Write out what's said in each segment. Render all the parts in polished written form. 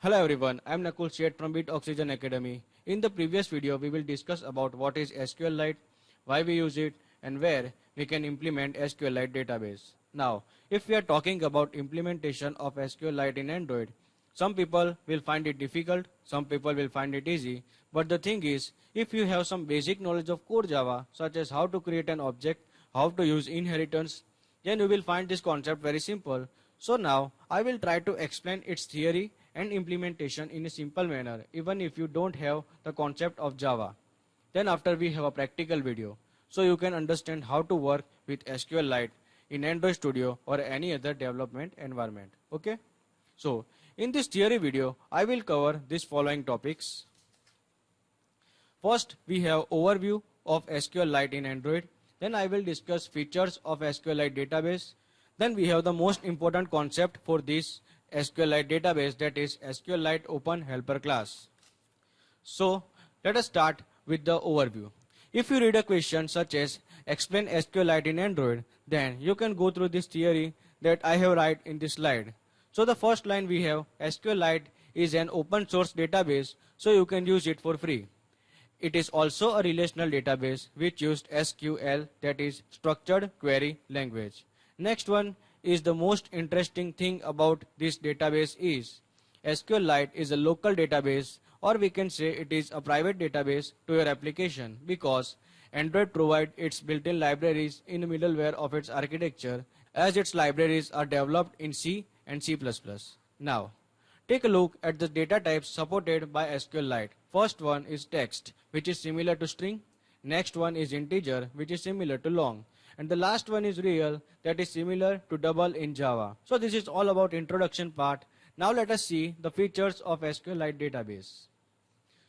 Hello everyone, I am Nakul Sheth from Bit Oxygen Academy. In the previous video, we will discuss about what is SQLite, why we use it, and where we can implement SQLite database. Now, if we are talking about implementation of SQLite in Android, some people will find it difficult, some people will find it easy, but the thing is, if you have some basic knowledge of core Java, such as how to create an object, how to use inheritance, then you will find this concept very simple. So now, I will try to explain its theory and implementation in a simple manner, even if you don't have the concept of Java. Then after we have a practical video, so you can understand how to work with SQLite in Android Studio or any other development environment. Okay? So, in this theory video, I will cover these following topics. First, we have overview of SQLite in Android. Then I will discuss features of SQLite database. Then we have the most important concept for this SQLite database, that is SQLite Open Helper class. So let us start with the overview. If you read a question such as explain SQLite in Android, then you can go through this theory that I have write in this slide. So the first line we have SQLite is an open source database, so you can use it for free. It is also a relational database which used SQL, that is structured query language. Next one is the most interesting thing about this database is SQLite is a local database, or we can say it is a private database to your application, because Android provides its built-in libraries in the middleware of its architecture, as its libraries are developed in C and C++. Now, take a look at the data types supported by SQLite. First one is text, which is similar to string. Next one is integer, which is similar to long. And the last one is real, that is similar to double in Java. So this is all about introduction part. Now let us see the features of SQLite database.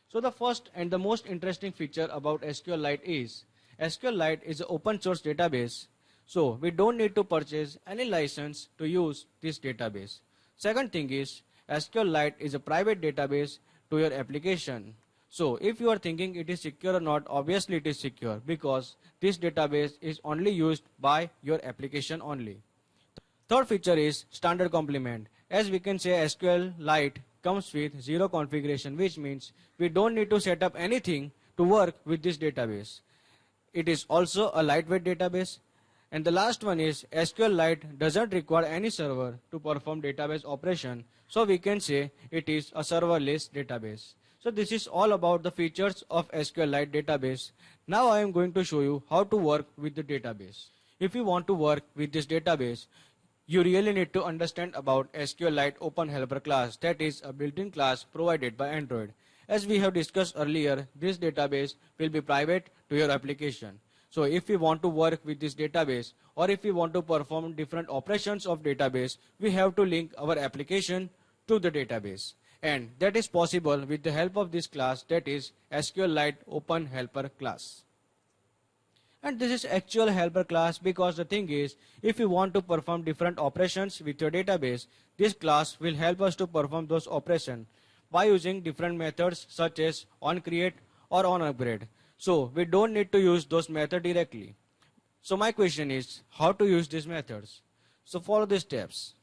So the first and the most interesting feature about SQLite is SQLite is an open source database. So we don't need to purchase any license to use this database. Second thing is SQLite is a private database to your application. So if you are thinking it is secure or not, obviously it is secure, because this database is only used by your application only. Third feature is standard complement. As we can say, SQLite comes with zero configuration, which means we don't need to set up anything to work with this database. It is also a lightweight database. And the last one is SQLite doesn't require any server to perform database operation, so we can say it is a serverless database. So this is all about the features of SQLite database. Now I am going to show you how to work with the database. If you want to work with this database, you really need to understand about SQLite Open Helper class, that is a built-in class provided by Android. As we have discussed earlier, this database will be private to your application. So if we want to work with this database, or if we want to perform different operations of database, we have to link our application to the database. And that is possible with the help of this class, that is SQLite Open Helper class. And this is actual helper class, because the thing is, if you want to perform different operations with your database, this class will help us to perform those operations by using different methods such as onCreate or onUpgrade. So we don't need to use those methods directly. So my question is, how to use these methods? So follow the steps.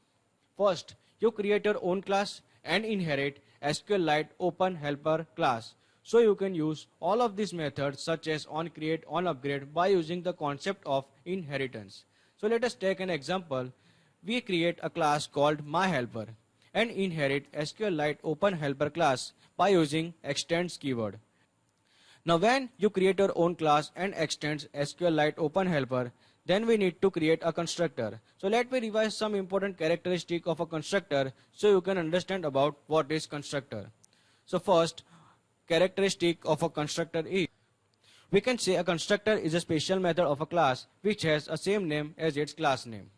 First, you create your own class and inherit SQLite Open Helper class. So you can use all of these methods such as onCreate, onUpgrade by using the concept of inheritance. So let us take an example. We create a class called MyHelper and inherit SQLite Open Helper class by using extends keyword. Now when you create your own class and extends SQLite Open Helper, then we need to create a constructor. So let me revise some important characteristic of a constructor so you can understand about what is constructor. So first, characteristic of a constructor is, we can say a constructor is a special method of a class which has a same name as its class name.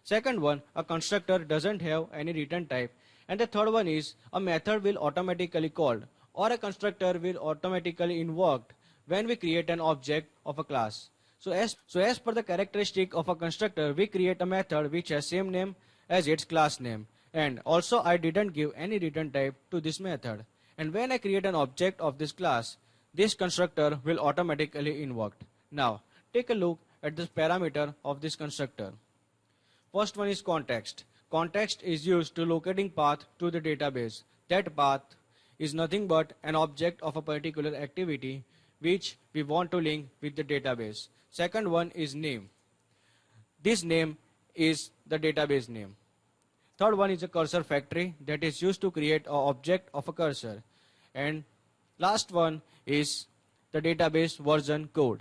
Second one, a constructor doesn't have any return type. And the third one is a method will automatically called, or a constructor will automatically invoked when we create an object of a class. So as per the characteristic of a constructor, we create a method which has same name as its class name. And also I didn't give any return type to this method. And when I create an object of this class, this constructor will automatically invoked. Now take a look at this parameter of this constructor. First one is context. Context is used to locating path to the database. That path is nothing but an object of a particular activity which we want to link with the database. Second one is name. This name is the database name. Third one is a cursor factory that is used to create an object of a cursor. And last one is the database version code.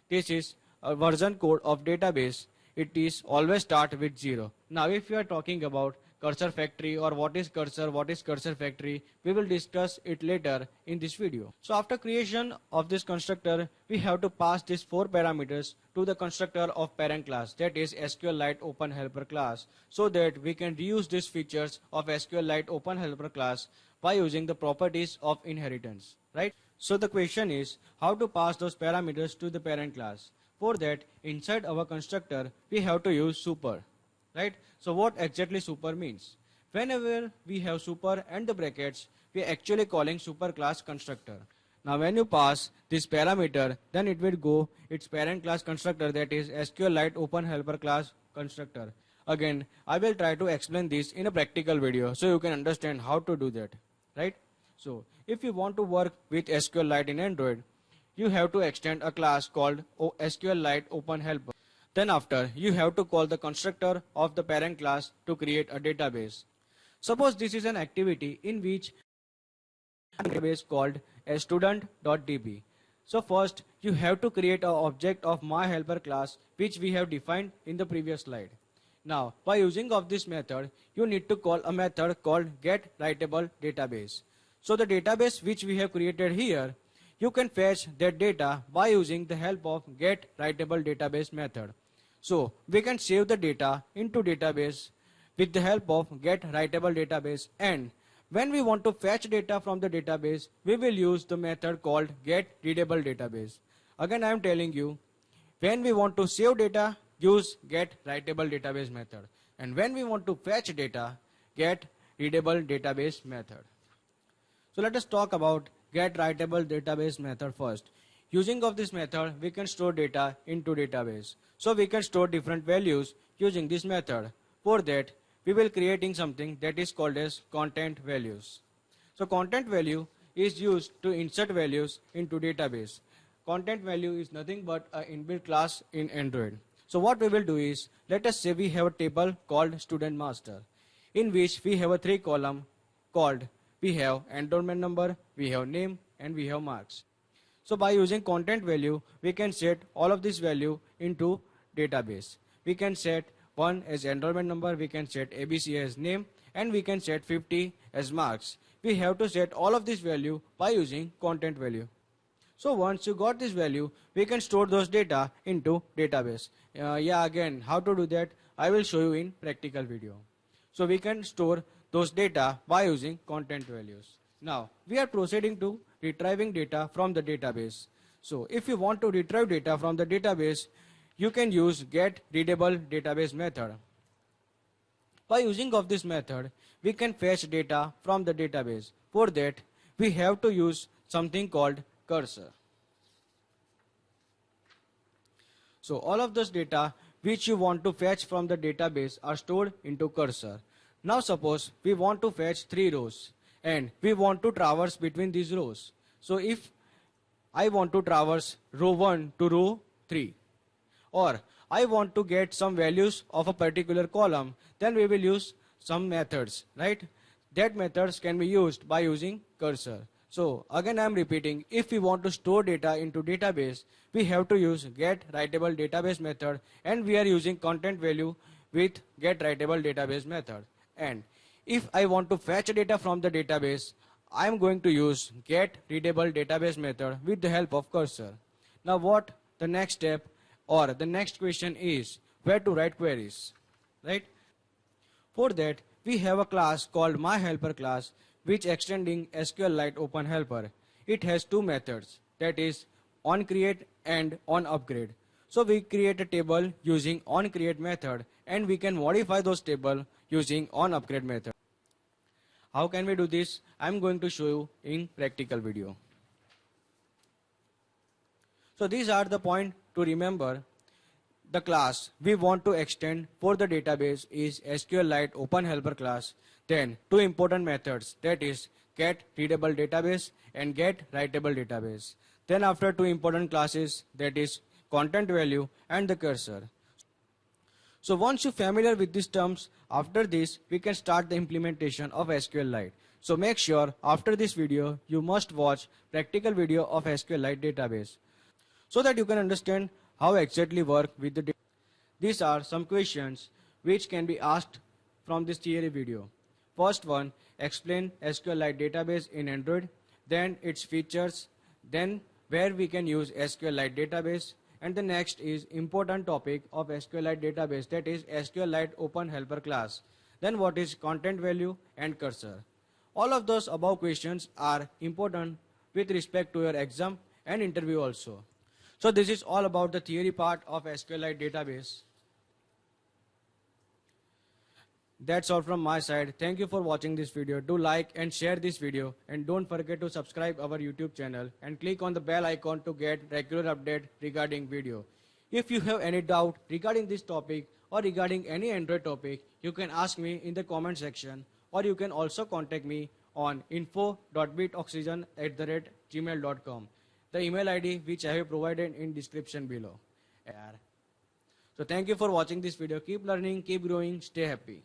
This is a version code of database. It is always start with 0. Now if you are talking about cursor factory or what is cursor factory, we will discuss it later in this video. So after creation of this constructor, we have to pass these 4 parameters to the constructor of parent class, that is SQLite Open Helper class, so that we can reuse these features of SQLite Open Helper class by using the properties of inheritance, right? So the question is how to pass those parameters to the parent class. For that, inside our constructor, we have to use super. Right? So what exactly super means? Whenever we have super and the brackets, we are actually calling super class constructor. Now when you pass this parameter, then it will go its parent class constructor, that is SQLite Open Helper class constructor. Again, I will try to explain this in a practical video so you can understand how to do that. Right? So if you want to work with SQLite in Android, you have to extend a class called SQLite Open Helper. Then after, you have to call the constructor of the parent class to create a database. Suppose this is an activity in which a database called student.db. So first, you have to create an object of myHelper class which we have defined in the previous slide. Now, by using of this method, you need to call a method called getWriteableDatabase. So the database which we have created here, you can fetch that data by using the help of getWriteableDatabase method. So we can save the data into database with the help of getWriteableDatabase, and when we want to fetch data from the database, we will use the method called getReadableDatabase. Again, I am telling you, when we want to save data, use getWriteableDatabase method, and when we want to fetch data, getReadableDatabase method. So let us talk about getWriteableDatabase method first. Using of this method, we can store data into database. So we can store different values using this method. For that, we will creating something that is called as content values. So content value is used to insert values into database. Content value is nothing but an inbuilt class in Android. So what we will do is, let us say we have a table called student master, in which we have a 3 column called, we have enrollment number, we have name, and we have marks. So by using content value, we can set all of this value into database. We can set 1 as enrollment number, we can set ABC as name, and we can set 50 as marks. We have to set all of this value by using content value. So once you got this value, we can store those data into database. Again, how to do that, I will show you in practical video. So we can store those data by using content values. Now we are proceeding to retrieving data from the database. So if you want to retrieve data from the database, you can use getReadableDatabase method. By using of this method, we can fetch data from the database. For that, we have to use something called cursor. So all of those data which you want to fetch from the database are stored into cursor. Now suppose we want to fetch 3 rows and we want to traverse between these rows. So if I want to traverse row 1 to row 3, or I want to get some values of a particular column, then we will use some methods, right? That methods can be used by using cursor. So again I am repeating, if we want to store data into database, we have to use getWriteableDatabase method, and we are using content value with getWriteableDatabase method. And if I want to fetch data from the database, I am going to use getReadableDatabase method with the help of cursor. Now what the next step or the next question is, where to write queries, right? For that, we have a class called myHelper class, which extending SQLite Open Helper. It has 2 methods, that is onCreate and onUpgrade. So we create a table using onCreate method, and we can modify those table using onUpgrade method. How can we do this? I am going to show you in practical video. So these are the point to remember. The class we want to extend for the database is SQLite Open Helper class. Then two important methods, that is get readable database and get writable database. Then after two important classes, that is content value and the cursor. So once you're familiar with these terms, after this we can start the implementation of SQLite. So make sure after this video you must watch practical video of SQLite database so that you can understand how exactly work with the data. These are some questions which can be asked from this theory video. First one, explain SQLite database in Android, then its features, then where we can use SQLite database, and the next is important topic of SQLite database, that is SQLite Open Helper class. Then what is content value and cursor. All of those above questions are important with respect to your exam and interview also. So this is all about the theory part of SQLite database. That's all from my side. Thank you for watching this video. Do like and share this video, and don't forget to subscribe our YouTube channel and click on the bell icon to get regular update regarding video. If you have any doubt regarding this topic or regarding any Android topic, you can ask me in the comment section, or you can also contact me on info.bitoxygen@gmail.com, the email ID which I have provided in description below. So thank you for watching this video. Keep learning, keep growing, stay happy.